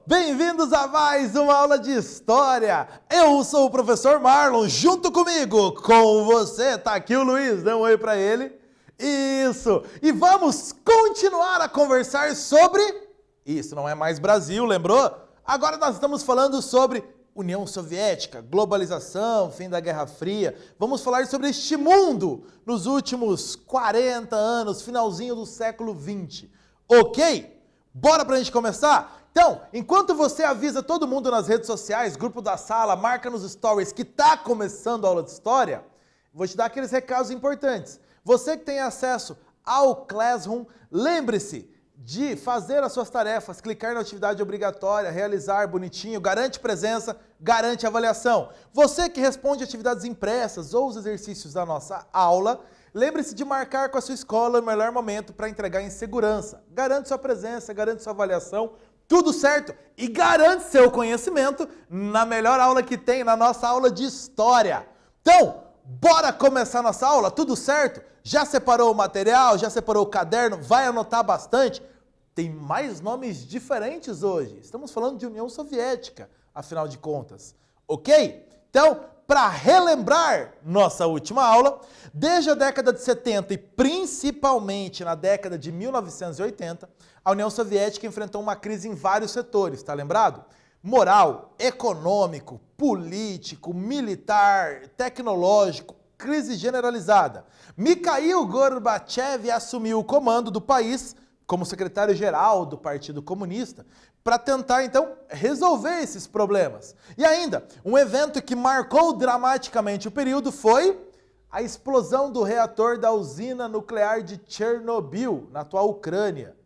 Bem-vindos a mais uma aula de História. Eu sou o professor Marlon, junto comigo, com você, tá aqui o Luiz, dê um oi pra ele. Isso! E vamos continuar a conversar sobre... Isso não é mais Brasil, lembrou? Agora nós estamos falando sobre União Soviética, globalização, fim da Guerra Fria. Vamos falar sobre este mundo nos últimos 40 anos, finalzinho do século 20. Ok? Bora pra gente começar? Então, enquanto você avisa todo mundo nas redes sociais, grupo da sala, marca nos stories que tá começando a aula de História, vou te dar aqueles recados importantes. Você que tem acesso ao Classroom, lembre-se de fazer as suas tarefas, clicar na atividade obrigatória, realizar bonitinho, garante presença, garante avaliação. Você que responde atividades impressas ou os exercícios da nossa aula, lembre-se de marcar com a sua escola o melhor momento para entregar em segurança. Garante sua presença, garante sua avaliação, tudo certo e garante seu conhecimento na melhor aula que tem, na nossa aula de História. Então, bora começar nossa aula? Tudo certo? Já separou o material? Já separou o caderno? Vai anotar bastante? Tem mais nomes diferentes hoje. Estamos falando de União Soviética, afinal de contas. Ok? Então, para relembrar nossa última aula, desde a década de 70 e principalmente na década de 1980, a União Soviética enfrentou uma crise em vários setores, tá lembrado? Moral, econômico, político, militar, tecnológico, crise generalizada. Mikhail Gorbachev assumiu o comando do país como secretário-geral do Partido Comunista para tentar, então, resolver esses problemas. E ainda, um evento que marcou dramaticamente o período foi a explosão do reator da usina nuclear de Chernobyl, na atual Ucrânia.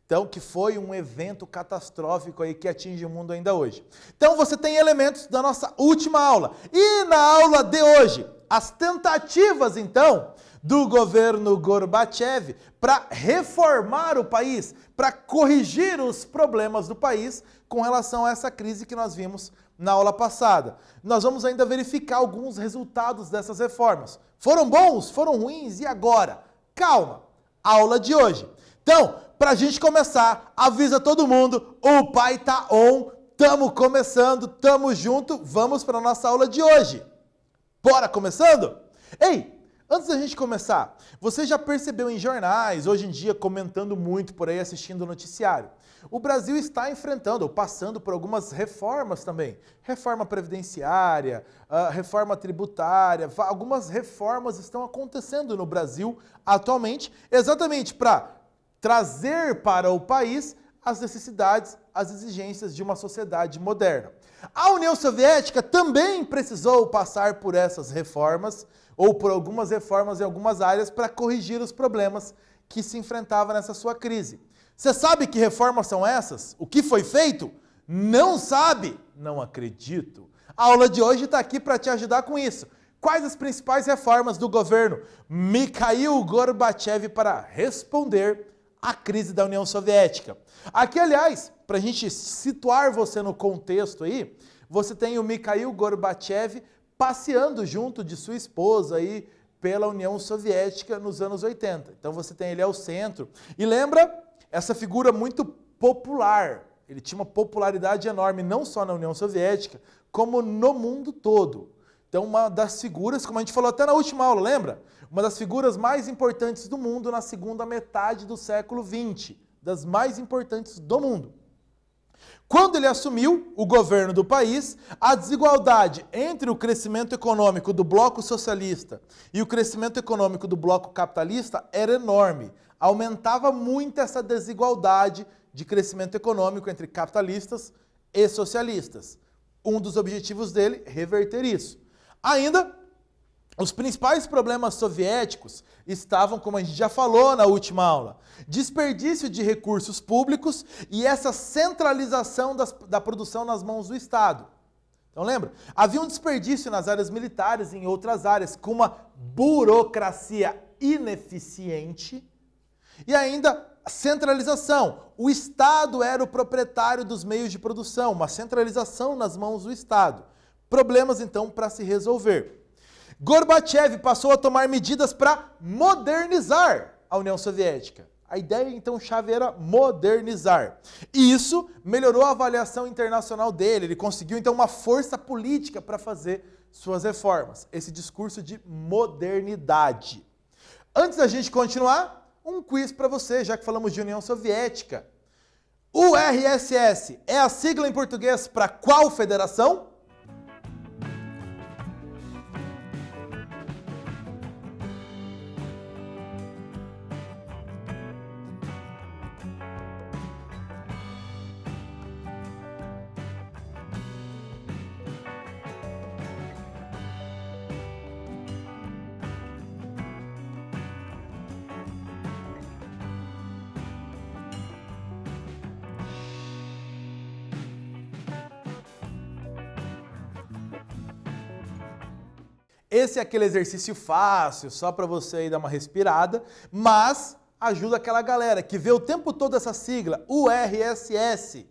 Então, que foi um evento catastrófico aí que atinge o mundo ainda hoje. Então, você tem elementos da nossa última aula. E na aula de hoje, as tentativas, então, do governo Gorbachev para reformar o país, para corrigir os problemas do país com relação a essa crise que nós vimos na aula passada. Nós vamos ainda verificar alguns resultados dessas reformas. Foram bons? Foram ruins? E agora? Calma! Aula de hoje. Então, para a gente começar, avisa todo mundo, o pai tá on, tamo começando, tamo junto, vamos para a nossa aula de hoje. Bora começando? Ei, antes da gente começar, você já percebeu em jornais, hoje em dia comentando muito por aí, assistindo o noticiário, o Brasil está enfrentando ou passando por algumas reformas também. Reforma previdenciária, reforma tributária, algumas reformas estão acontecendo no Brasil atualmente, exatamente para trazer para o país as necessidades, as exigências de uma sociedade moderna. A União Soviética também precisou passar por essas reformas, ou por algumas reformas em algumas áreas, para corrigir os problemas que se enfrentava nessa sua crise. Você sabe que reformas são essas? O que foi feito? Não sabe? Não acredito. A aula de hoje está aqui para te ajudar com isso. Quais as principais reformas do governo Mikhail Gorbachev para responder à crise da União Soviética? Aqui, aliás, para a gente situar você no contexto aí, você tem o Mikhail Gorbachev passeando junto de sua esposa aí pela União Soviética nos anos 80. Então você tem ele ao centro. E lembra essa figura muito popular. Ele tinha uma popularidade enorme, não só na União Soviética, como no mundo todo. Então uma das figuras, como a gente falou até na última aula, lembra? Uma das figuras mais importantes do mundo na segunda metade do século XX. Das mais importantes do mundo. Quando ele assumiu o governo do país, a desigualdade entre o crescimento econômico do bloco socialista e o crescimento econômico do bloco capitalista era enorme. Aumentava muito essa desigualdade de crescimento econômico entre capitalistas e socialistas. Um dos objetivos dele, reverter isso. Ainda, os principais problemas soviéticos estavam, como a gente já falou na última aula, desperdício de recursos públicos e essa centralização da produção nas mãos do Estado. Então lembra? Havia um desperdício nas áreas militares e em outras áreas, com uma burocracia ineficiente e ainda centralização. O Estado era o proprietário dos meios de produção, uma centralização nas mãos do Estado. Problemas, então, para se resolver. Gorbachev passou a tomar medidas para modernizar a União Soviética. A ideia, então, chave era modernizar. E isso melhorou a avaliação internacional dele. Ele conseguiu, então, uma força política para fazer suas reformas. Esse discurso de modernidade. Antes da gente continuar, um quiz para você, já que falamos de União Soviética. URSS é a sigla em português para qual federação? Esse é aquele exercício fácil, só para você aí dar uma respirada, mas ajuda aquela galera que vê o tempo todo essa sigla, URSS.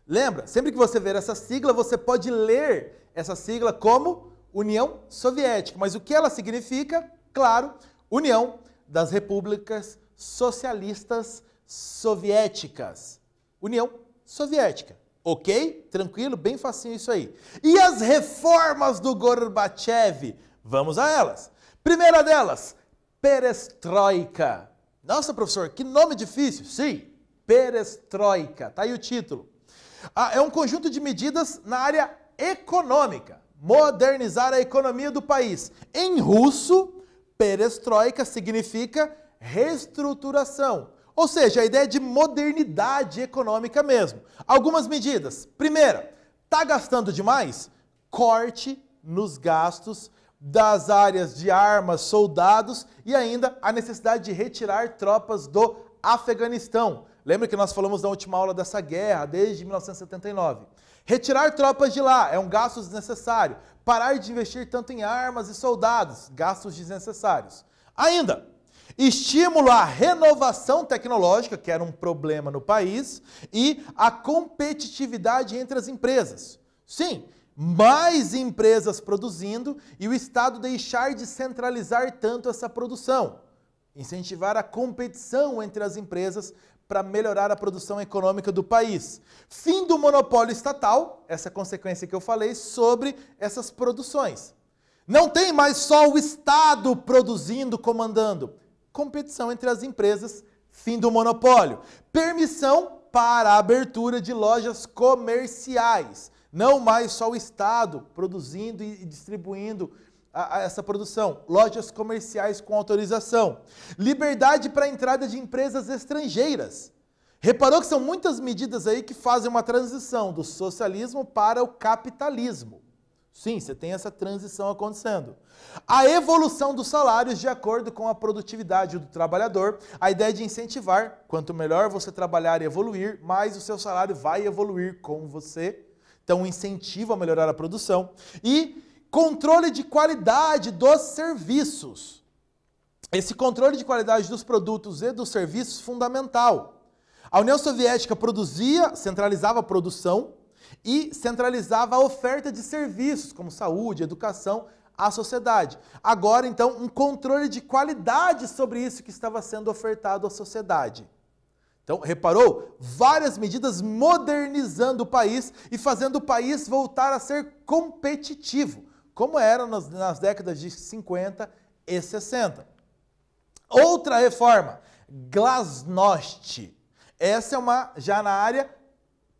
Lembra? Sempre que você ver essa sigla, você pode ler essa sigla como União Soviética. Mas o que ela significa? Claro, União das Repúblicas Socialistas Soviéticas. União Soviética. Ok? Tranquilo? Bem facinho isso aí. E as reformas do Gorbachev? Vamos a elas. Primeira delas, perestroika. Nossa, professor, que nome difícil. Sim, perestroika. Tá aí o título. É um conjunto de medidas na área econômica. Modernizar a economia do país. Em russo, perestroika significa reestruturação. Ou seja, a ideia de modernidade econômica mesmo. Algumas medidas. Primeira, tá gastando demais? Corte nos gastos das áreas de armas, soldados e ainda a necessidade de retirar tropas do Afeganistão. Lembra que nós falamos na última aula dessa guerra, desde 1979. Retirar tropas de lá é um gasto desnecessário. Parar de investir tanto em armas e soldados, gastos desnecessários. Ainda, estímulo à renovação tecnológica, que era um problema no país, e a competitividade entre as empresas. Sim, mais empresas produzindo e o Estado deixar de centralizar tanto essa produção. Incentivar a competição entre as empresas para melhorar a produção econômica do país. Fim do monopólio estatal, essa consequência que eu falei sobre essas produções. Não tem mais só o Estado produzindo, comandando. Competição entre as empresas, fim do monopólio. Permissão para a abertura de lojas comerciais. Não mais só o Estado produzindo e distribuindo essa produção. Lojas comerciais com autorização. Liberdade para a entrada de empresas estrangeiras. Reparou que são muitas medidas aí que fazem uma transição do socialismo para o capitalismo. Sim, você tem essa transição acontecendo. A evolução dos salários de acordo com a produtividade do trabalhador. A ideia de incentivar, quanto melhor você trabalhar e evoluir, mais o seu salário vai evoluir com você. Então, um incentivo a melhorar a produção. E controle de qualidade dos serviços. Esse controle de qualidade dos produtos e dos serviços é fundamental. A União Soviética produzia, centralizava a produção e centralizava a oferta de serviços, como saúde, educação, à sociedade. Agora, então, um controle de qualidade sobre isso que estava sendo ofertado à sociedade. Então, reparou? Várias medidas modernizando o país e fazendo o país voltar a ser competitivo, como era nas décadas de 50 e 60. Outra reforma, glasnost. Essa é já na área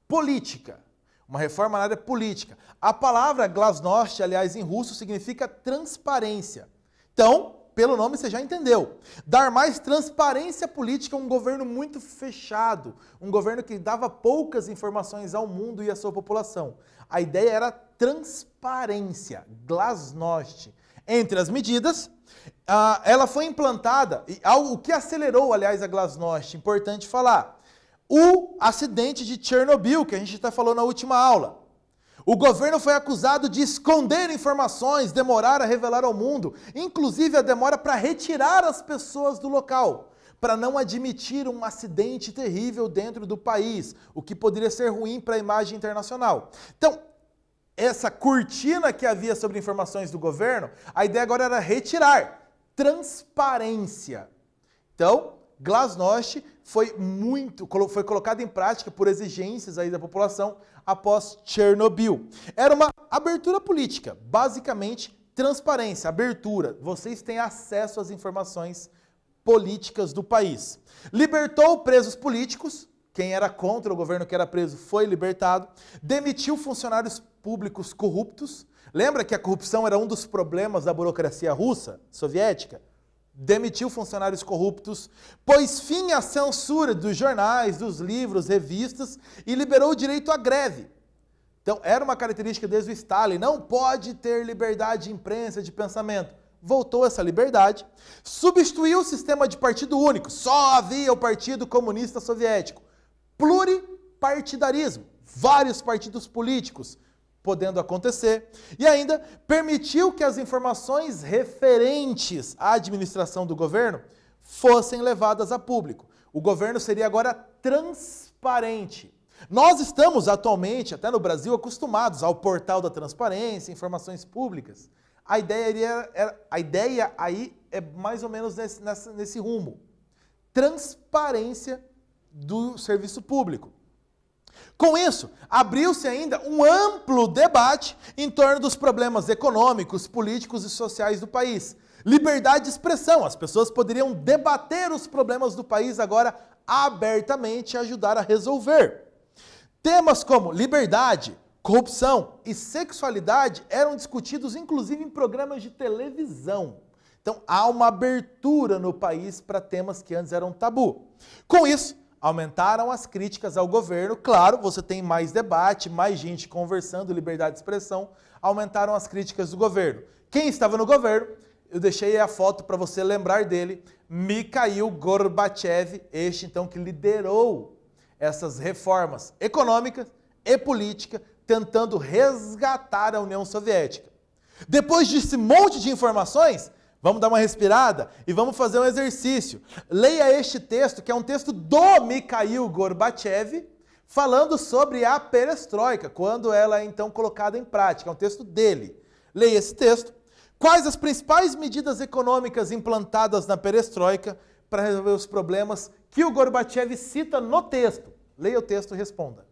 política. Uma reforma na área política. A palavra glasnost, aliás, em russo, significa transparência. Então, pelo nome você já entendeu. Dar mais transparência política a um governo muito fechado. Um governo que dava poucas informações ao mundo e à sua população. A ideia era transparência, glasnost. Entre as medidas, ela foi implantada, o que acelerou, aliás, a glasnost, importante falar, o acidente de Chernobyl, que a gente até falou na última aula. O governo foi acusado de esconder informações, demorar a revelar ao mundo, inclusive a demora para retirar as pessoas do local, para não admitir um acidente terrível dentro do país, o que poderia ser ruim para a imagem internacional. Então, essa cortina que havia sobre informações do governo, a ideia agora era retirar transparência. Então, Glasnost foi colocado em prática por exigências aí da população após Chernobyl. Era uma abertura política, basicamente transparência, abertura. Vocês têm acesso às informações políticas do país. Libertou presos políticos, quem era contra o governo que era preso foi libertado, demitiu funcionários públicos corruptos. Lembra que a corrupção era um dos problemas da burocracia russa, soviética? Demitiu funcionários corruptos, pôs fim à censura dos jornais, dos livros, revistas e liberou o direito à greve. Então, era uma característica desde o Stalin, não pode ter liberdade de imprensa, de pensamento. Voltou essa liberdade, substituiu o sistema de partido único, só havia o Partido Comunista Soviético. Pluripartidarismo, vários partidos políticos podendo acontecer, e ainda permitiu que as informações referentes à administração do governo fossem levadas a público. O governo seria agora transparente. Nós estamos atualmente, até no Brasil, acostumados ao portal da transparência, informações públicas. A ideia aí é mais ou menos nesse rumo. Transparência do serviço público. Com isso, abriu-se ainda um amplo debate em torno dos problemas econômicos, políticos e sociais do país. Liberdade de expressão, as pessoas poderiam debater os problemas do país agora abertamente e ajudar a resolver. Temas como liberdade, corrupção e sexualidade eram discutidos inclusive em programas de televisão. Então há uma abertura no país para temas que antes eram tabu. Com isso, aumentaram as críticas ao governo. Claro, você tem mais debate, mais gente conversando, liberdade de expressão. Aumentaram as críticas do governo. Quem estava no governo? Eu deixei a foto para você lembrar dele. Mikhail Gorbachev, este então que liderou essas reformas econômicas e políticas, tentando resgatar a União Soviética. Depois desse monte de informações, vamos dar uma respirada e vamos fazer um exercício. Leia este texto, que é um texto do Mikhail Gorbachev, falando sobre a perestroika, quando ela é então colocada em prática. É um texto dele. Leia esse texto. Quais as principais medidas econômicas implantadas na perestroika para resolver os problemas que o Gorbachev cita no texto? Leia o texto e responda.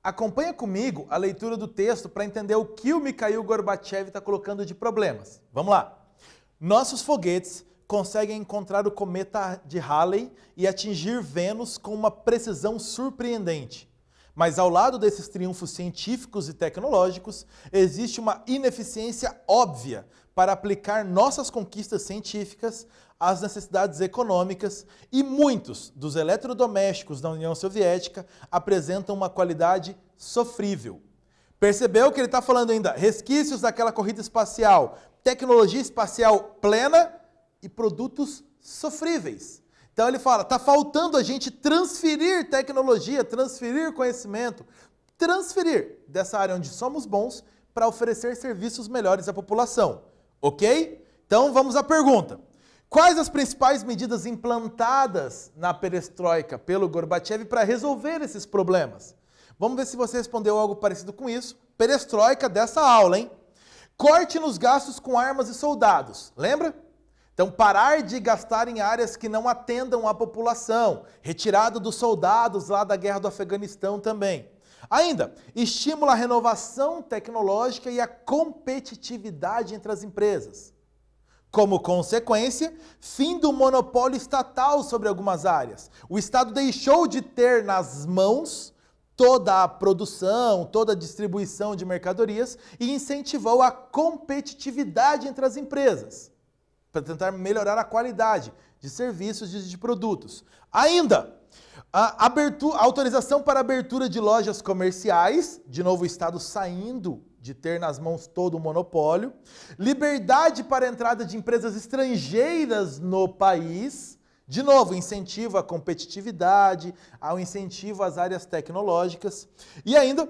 acompanha comigo a leitura do texto para entender o que o Mikhail Gorbachev está colocando de problemas. Vamos lá. Nossos foguetes conseguem encontrar o cometa de Halley e atingir Vênus com uma precisão surpreendente. Mas ao lado desses triunfos científicos e tecnológicos, existe uma ineficiência óbvia para aplicar nossas conquistas científicas às necessidades econômicas, e muitos dos eletrodomésticos da União Soviética apresentam uma qualidade sofrível. Percebeu que ele está falando ainda resquícios daquela corrida espacial, tecnologia espacial plena e produtos sofríveis. Então ele fala, está faltando a gente transferir tecnologia, transferir conhecimento, transferir dessa área onde somos bons para oferecer serviços melhores à população. Ok? Então vamos à pergunta. Quais as principais medidas implantadas na perestroika pelo Gorbachev para resolver esses problemas? Vamos ver se você respondeu algo parecido com isso. Perestroika dessa aula, hein? Corte nos gastos com armas e soldados. Lembra? Então, parar de gastar em áreas que não atendam a população. Retirada dos soldados lá da guerra do Afeganistão também. Ainda, estimula a renovação tecnológica e a competitividade entre as empresas. Como consequência, fim do monopólio estatal sobre algumas áreas. O Estado deixou de ter nas mãos toda a produção, toda a distribuição de mercadorias e incentivou a competitividade entre as empresas, para tentar melhorar a qualidade de serviços e de produtos. Ainda, a autorização para abertura de lojas comerciais, de novo o Estado saindo de ter nas mãos todo o monopólio, liberdade para a entrada de empresas estrangeiras no país, de novo, incentivo à competitividade, ao incentivo às áreas tecnológicas, e ainda,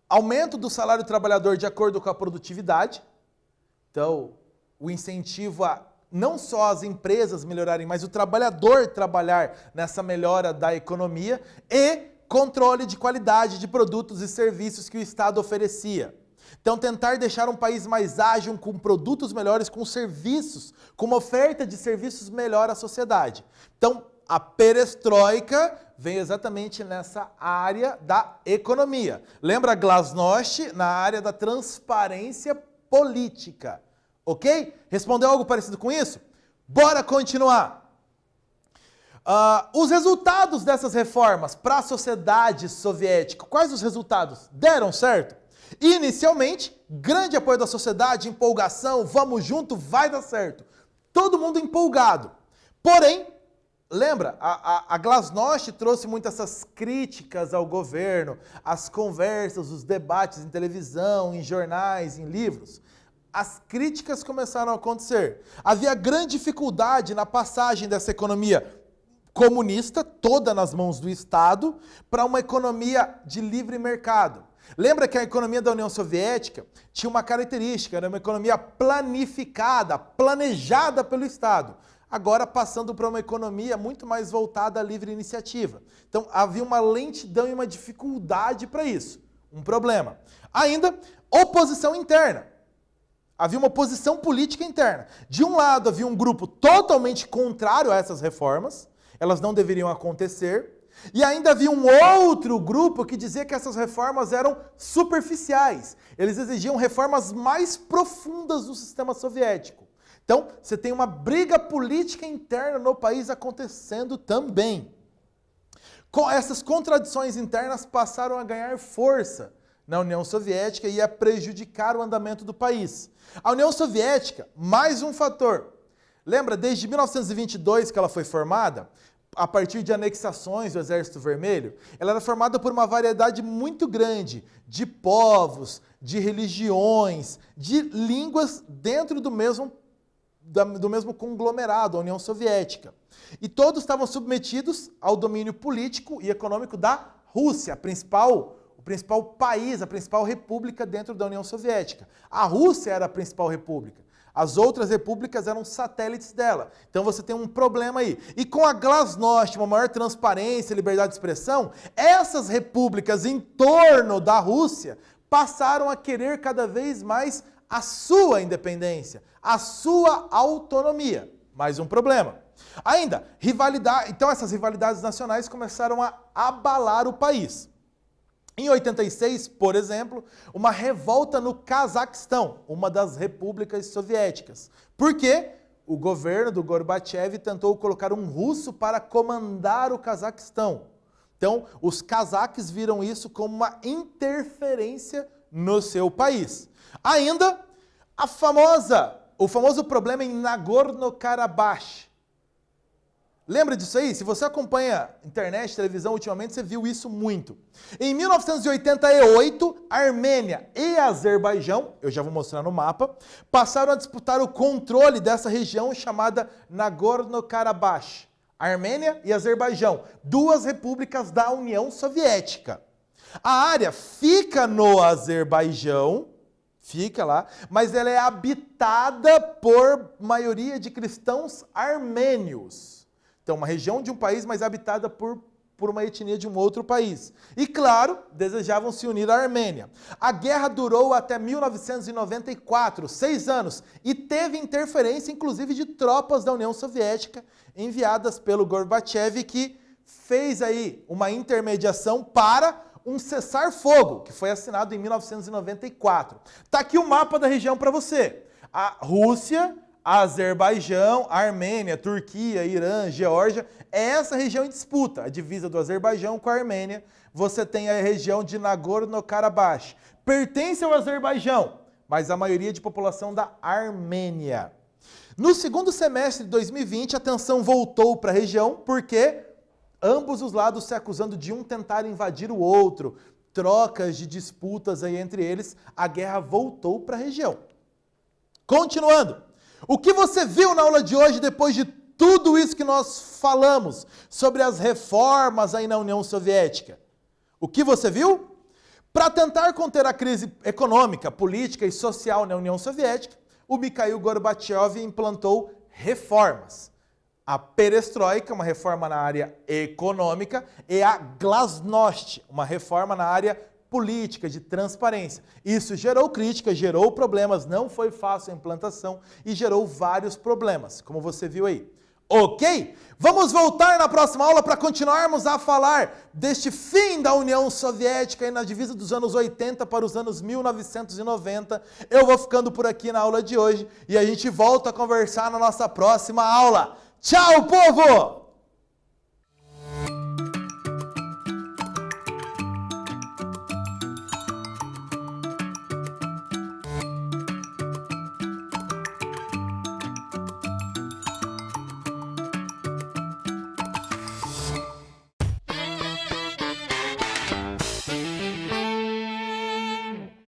aumento do salário do trabalhador de acordo com a produtividade, então, o incentivo a não só as empresas melhorarem, mas o trabalhador trabalhar nessa melhora da economia e controle de qualidade de produtos e serviços que o Estado oferecia. Então, tentar deixar um país mais ágil, com produtos melhores, com serviços, com uma oferta de serviços melhor à sociedade. Então, a perestroika vem exatamente nessa área da economia. Lembra Glasnost na área da transparência política. Ok? Respondeu algo parecido com isso? Bora continuar. Os resultados dessas reformas para a sociedade soviética, quais os resultados? Deram certo? Inicialmente, grande apoio da sociedade, empolgação, vamos junto, vai dar certo. Todo mundo empolgado. Porém, lembra, a Glasnost trouxe muitas essas críticas ao governo, as conversas, os debates em televisão, em jornais, em livros. As críticas começaram a acontecer. Havia grande dificuldade na passagem dessa economia comunista, toda nas mãos do Estado, para uma economia de livre mercado. Lembra que a economia da União Soviética tinha uma característica, era uma economia planificada, planejada pelo Estado. Agora passando para uma economia muito mais voltada à livre iniciativa. Então havia uma lentidão e uma dificuldade para isso. Um problema. Ainda, oposição interna. Havia uma oposição política interna. De um lado havia um grupo totalmente contrário a essas reformas, elas não deveriam acontecer. E ainda havia um outro grupo que dizia que essas reformas eram superficiais. Eles exigiam reformas mais profundas do sistema soviético. Então, você tem uma briga política interna no país acontecendo também. Essas contradições internas passaram a ganhar força na União Soviética e a prejudicar o andamento do país. A União Soviética, mais um fator. Lembra, desde 1922 que ela foi formada, a partir de anexações do Exército Vermelho, ela era formada por uma variedade muito grande de povos, de religiões, de línguas dentro do mesmo conglomerado, a União Soviética. E todos estavam submetidos ao domínio político e econômico da Rússia, o principal país, a principal república dentro da União Soviética. A Rússia era a principal república. As outras repúblicas eram satélites dela. Então você tem um problema aí. E com a Glasnost, uma maior transparência e liberdade de expressão, essas repúblicas em torno da Rússia passaram a querer cada vez mais a sua independência, a sua autonomia. Mais um problema. Ainda, rivalidade. Então essas rivalidades nacionais começaram a abalar o país. Em 86, por exemplo, uma revolta no Cazaquistão, uma das repúblicas soviéticas. Por quê? O governo do Gorbachev tentou colocar um russo para comandar o Cazaquistão. Então, os cazaques viram isso como uma interferência no seu país. Ainda, o famoso problema em Nagorno-Karabakh. Lembra disso aí? Se você acompanha internet, televisão, ultimamente você viu isso muito. Em 1988, Armênia e Azerbaijão, eu já vou mostrar no mapa, passaram a disputar o controle dessa região chamada Nagorno-Karabakh. Armênia e Azerbaijão, duas repúblicas da União Soviética. A área fica no Azerbaijão, fica lá, mas ela é habitada por maioria de cristãos armênios. Então, uma região de um país, mas habitada por uma etnia de um outro país. E, claro, desejavam se unir à Armênia. A guerra durou até 1994, 6 anos, e teve interferência, inclusive, de tropas da União Soviética, enviadas pelo Gorbachev, que fez aí uma intermediação para um cessar-fogo, que foi assinado em 1994. Está aqui o mapa da região para você. A Rússia, Azerbaijão, Armênia, Turquia, Irã, Geórgia, é essa região em disputa. A divisa do Azerbaijão com a Armênia. Você tem a região de Nagorno-Karabakh. Pertence ao Azerbaijão, mas a maioria de população da Armênia. No segundo semestre de 2020, a tensão voltou para a região, porque ambos os lados se acusando de um tentar invadir o outro, trocas de disputas aí entre eles, a guerra voltou para a região. Continuando. O que você viu na aula de hoje, depois de tudo isso que nós falamos sobre as reformas aí na União Soviética? O que você viu? Para tentar conter a crise econômica, política e social na União Soviética, o Mikhail Gorbachev implantou reformas. A perestroika, uma reforma na área econômica, e a glasnost, uma reforma na área política, de transparência. Isso gerou crítica, gerou problemas, não foi fácil a implantação e gerou vários problemas, como você viu aí. Ok? Vamos voltar na próxima aula para continuarmos a falar deste fim da União Soviética e na divisa dos anos 80 para os anos 1990. Eu vou ficando por aqui na aula de hoje e a gente volta a conversar na nossa próxima aula. Tchau, povo!